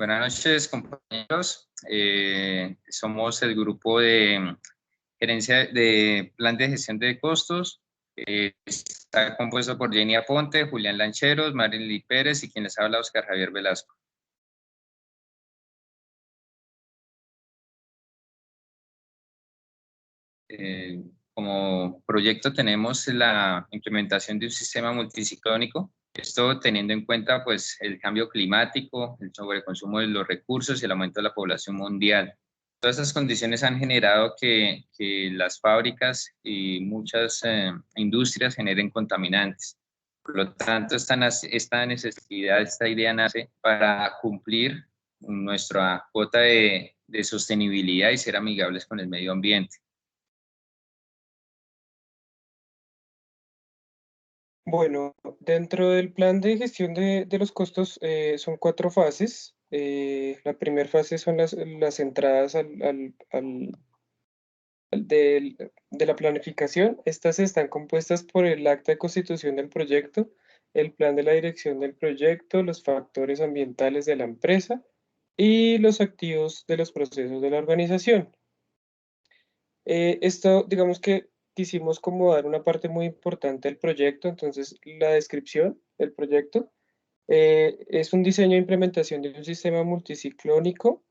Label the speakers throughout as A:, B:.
A: Buenas noches, compañeros. Somos el grupo de gerencia de plan de gestión de costos. Está compuesto por Jenny Aponte, Julián Lancheros, Marilyn Pérez y quien les habla, Oscar Javier Velasco. Como proyecto tenemos la implementación de un sistema multiciclónico, esto teniendo en cuenta pues, el cambio climático, el sobreconsumo de los recursos y el aumento de la población mundial. Todas estas condiciones han generado que las fábricas y muchas industrias generen contaminantes. Por lo tanto, esta necesidad, esta idea nace para cumplir nuestra cuota de sostenibilidad y ser amigables con el medio ambiente.
B: Bueno, dentro del plan de gestión de los costos son 4 fases. La primera fase son las entradas de la planificación. Estas están compuestas por el acta de constitución del proyecto, el plan de la dirección del proyecto, los factores ambientales de la empresa y los activos de los procesos de la organización. Esto, digamos que quisimos como dar una parte muy importante del proyecto, entonces la descripción del proyecto es un diseño e implementación de un sistema multiciclónico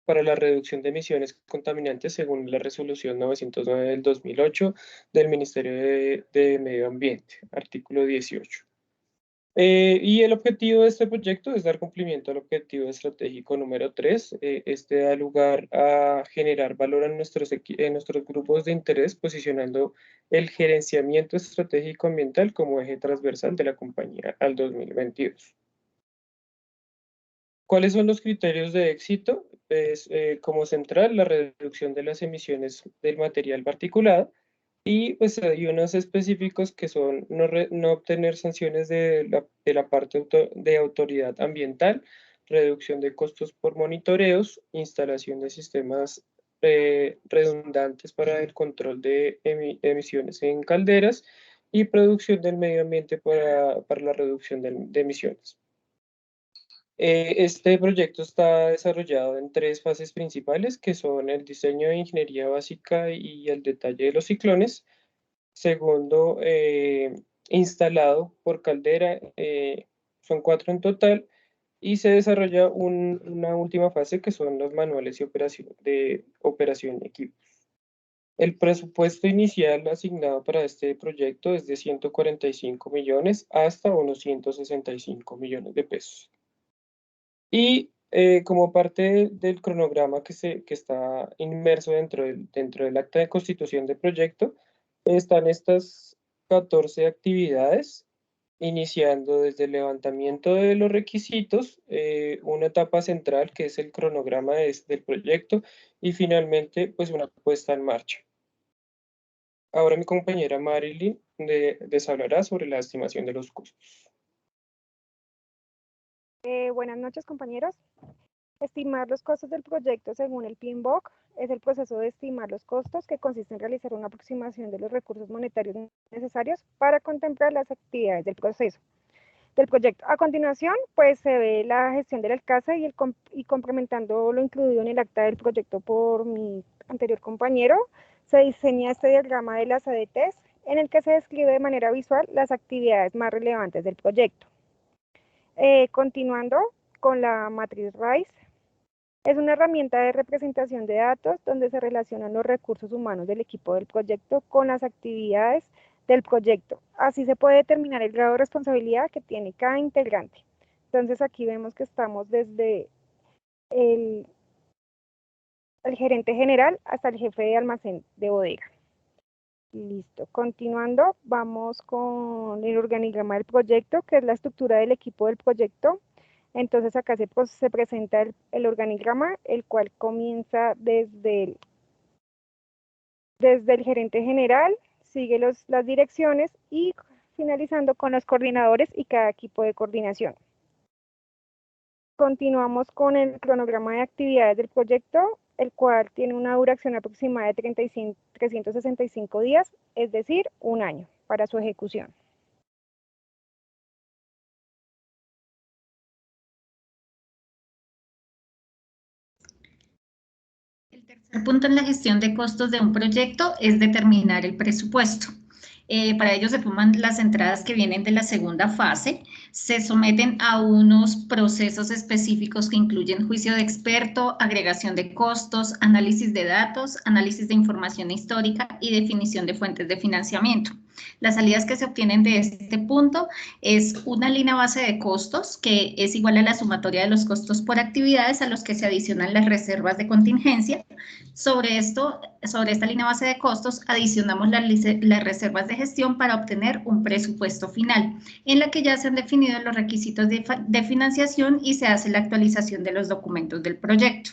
B: para la reducción de emisiones contaminantes según la resolución 909 del 2008 del Ministerio de Medio Ambiente, artículo 18. Y el objetivo de este proyecto es dar cumplimiento al objetivo estratégico número 3. Este da lugar a generar valor en nuestros grupos de interés, posicionando el gerenciamiento estratégico ambiental como eje transversal de la compañía al 2022. ¿Cuáles son los criterios de éxito? Como central, la reducción de las emisiones del material particulado. Y pues hay unos específicos que son no obtener sanciones de la parte de autoridad ambiental, reducción de costos por monitoreos, instalación de sistemas redundantes para el control de emisiones en calderas y producción del medio ambiente para la reducción de emisiones. Este proyecto está desarrollado en 3 fases principales, que son el diseño de ingeniería básica y el detalle de los ciclones. Segundo, instalado por Caldera, son 4 en total, y se desarrolla una última fase que son los manuales de operación y equipos. El presupuesto inicial asignado para este proyecto es de 145 millones hasta unos 165 millones de pesos. Y como parte del cronograma que está inmerso dentro del acta de constitución del proyecto, están estas 14 actividades, iniciando desde el levantamiento de los requisitos, una etapa central que es el cronograma del proyecto y finalmente pues una puesta en marcha. Ahora mi compañera Marilyn les hablará sobre la estimación de los costos.
C: Buenas noches, compañeros. Estimar los costos del proyecto según el PMBOK es el proceso de estimar los costos que consiste en realizar una aproximación de los recursos monetarios necesarios para contemplar las actividades del proceso del proyecto. A continuación, pues se ve la gestión del alcance y complementando lo incluido en el acta del proyecto por mi anterior compañero, se diseña este diagrama de las ADTs en el que se describe de manera visual las actividades más relevantes del proyecto. Continuando con la matriz RISE, es una herramienta de representación de datos donde se relacionan los recursos humanos del equipo del proyecto con las actividades del proyecto. Así se puede determinar el grado de responsabilidad que tiene cada integrante. Entonces aquí vemos que estamos desde el gerente general hasta el jefe de almacén de bodega. Listo. Continuando, vamos con el organigrama del proyecto, que es la estructura del equipo del proyecto. Entonces acá se presenta el organigrama, el cual comienza desde el gerente general, sigue las direcciones y finalizando con los coordinadores y cada equipo de coordinación. Continuamos con el cronograma de actividades del proyecto, el cual tiene una duración aproximada de 365 días, es decir, un año para su ejecución.
D: El punto en la gestión de costos de un proyecto es determinar el presupuesto. Para ello se toman las entradas que vienen de la segunda fase, se someten a unos procesos específicos que incluyen juicio de experto, agregación de costos, análisis de datos, análisis de información histórica y definición de fuentes de financiamiento. Las salidas que se obtienen de este punto es una línea base de costos que es igual a la sumatoria de los costos por actividades a los que se adicionan las reservas de contingencia. Sobre esta línea base de costos adicionamos las reservas de gestión para obtener un presupuesto final, en la que ya se han definido los requisitos de financiación y se hace la actualización de los documentos del proyecto.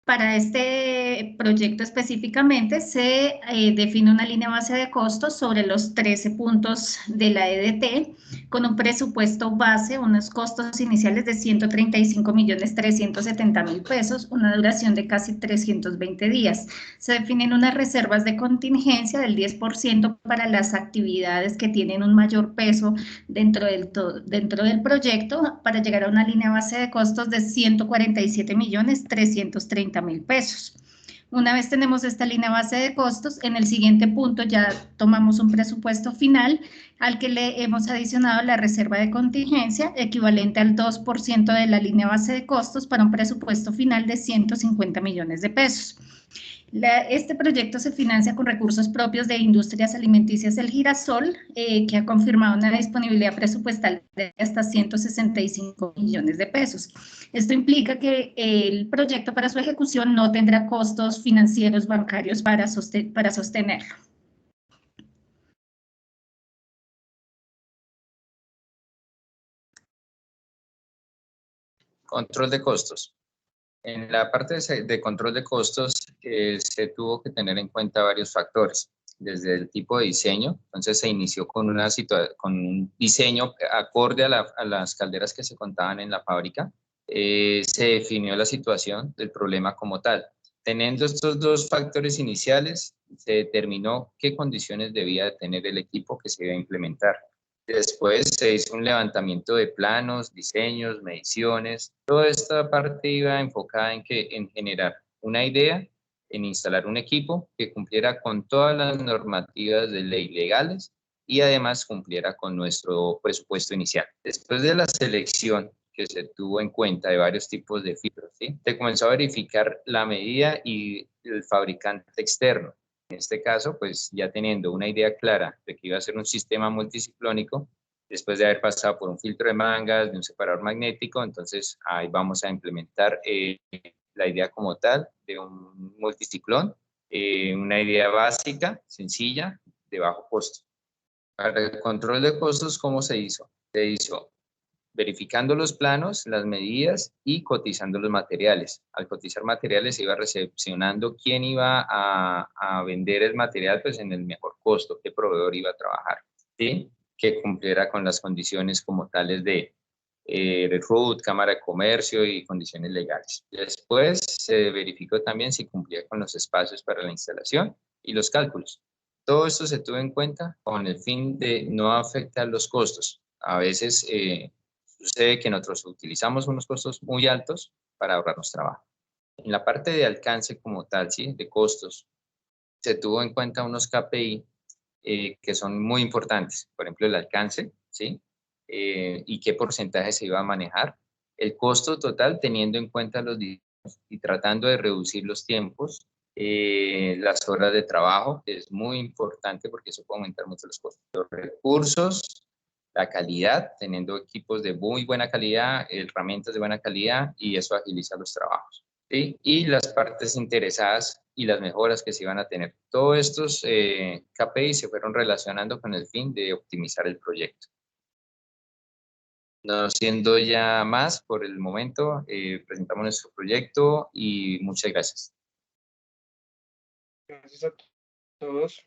D: Para este proyecto específicamente se define una línea base de costos sobre los 13 puntos de la EDT con un presupuesto base, unos costos iniciales de 135.370.000 pesos, una duración de casi 320 días. Se definen unas reservas de contingencia del 10% para las actividades que tienen un mayor peso dentro del proyecto para llegar a una línea base de costos de 147.330.000 pesos. Una vez tenemos esta línea base de costos, en el siguiente punto ya tomamos un presupuesto final al que le hemos adicionado la reserva de contingencia equivalente al 2% de la línea base de costos para un presupuesto final de 150 millones de pesos. Este proyecto se financia con recursos propios de Industrias Alimenticias El Girasol, que ha confirmado una disponibilidad presupuestal de hasta 165 millones de pesos. Esto implica que el proyecto para su ejecución no tendrá costos financieros bancarios para sostenerlo.
A: Control de costos. En la parte de control de costos se tuvo que tener en cuenta varios factores, desde el tipo de diseño. Entonces se inició con un diseño acorde a las calderas que se contaban en la fábrica. Se definió la situación del problema como tal. Teniendo estos dos factores iniciales, se determinó qué condiciones debía tener el equipo que se iba a implementar. Después se hizo un levantamiento de planos, diseños, mediciones. Toda esta parte iba enfocada en generar una idea, en instalar un equipo que cumpliera con todas las normativas de ley legales y además cumpliera con nuestro presupuesto inicial. Después de la selección que se tuvo en cuenta de varios tipos de filtros, ¿sí?, se comenzó a verificar la medida y el fabricante externo. En este caso, pues ya teniendo una idea clara de que iba a ser un sistema multiciclónico, después de haber pasado por un filtro de mangas, de un separador magnético, entonces ahí vamos a implementar la idea como tal de un multiciclón, una idea básica, sencilla, de bajo costo. Para el control de costos, ¿cómo se hizo? Se hizo verificando los planos, las medidas y cotizando los materiales. Al cotizar materiales se iba recepcionando quién iba a vender el material pues en el mejor costo, qué proveedor iba a trabajar, ¿sí?, que cumpliera con las condiciones como tales de RUT, Cámara de Comercio y condiciones legales. Después se verificó también si cumplía con los espacios para la instalación y los cálculos. Todo esto se tuvo en cuenta con el fin de no afectar los costos. A veces sucede que nosotros utilizamos unos costos muy altos para ahorrarnos trabajo. En la parte de alcance como tal, ¿sí?, de costos, se tuvo en cuenta unos KPI que son muy importantes. Por ejemplo, el alcance, ¿sí?, y qué porcentaje se iba a manejar. El costo total teniendo en cuenta los diseños y tratando de reducir los tiempos, las horas de trabajo, que es muy importante porque eso puede aumentar mucho los costos. Los recursos, la calidad, teniendo equipos de muy buena calidad, herramientas de buena calidad, y eso agiliza los trabajos, ¿sí? Y las partes interesadas y las mejoras que se iban a tener. Todos estos KPI se fueron relacionando con el fin de optimizar el proyecto. No siendo ya más por el momento, presentamos nuestro proyecto y muchas gracias.
B: Gracias a todos.